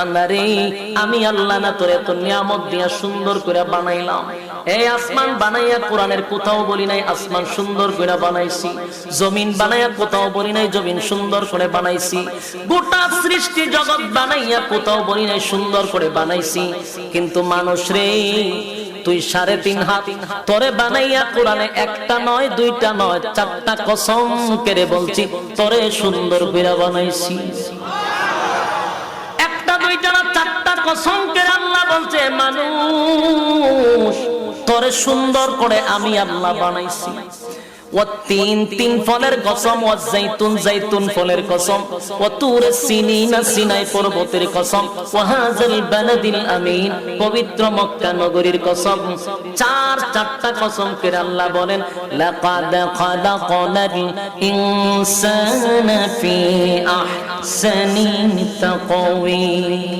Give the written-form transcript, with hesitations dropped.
আরে আমি আল্লাহ না তোরে এত নিয়ামত দিয়া সুন্দর করে বানাইলাম। এই আসমান বানাইয়া কোরআনের কোথাও বলি নাই আসমান সুন্দর করে বানাইছি, জমিন বানাইয়া কোথাও বলি নাই জমিন সুন্দর করে বানাইছি, গোটা সৃষ্টি জগৎ বানাইয়া কোথাও বলি নাই সুন্দর করে বানাইছি। কিন্তু মানুষ রে, তুই 3.5 হাত তোরে বানাইয়া কোরআনে একটা নয় দুইটা নয় 4টা কসম করে বলছি তোরে সুন্দর করে বানাইছি। একটা দুইটা না 4টা কসম করে আল্লাহ বলছে মানুষ তোরে সুন্দর করে আমি আল্লাহ বানাইছি। তিন ফলের কসম, জাইতুন ফলের কসম, সিনাই পর্বতের কসম, ওয়াহাজাল বালাদিল আমিন পবিত্র মক্কা নগরীর কসম। 4টা কসম করে আল্লাহ বলেন লাকাদ খালাকনাল ইনসানা ফি আহসানি তাকওয়িম।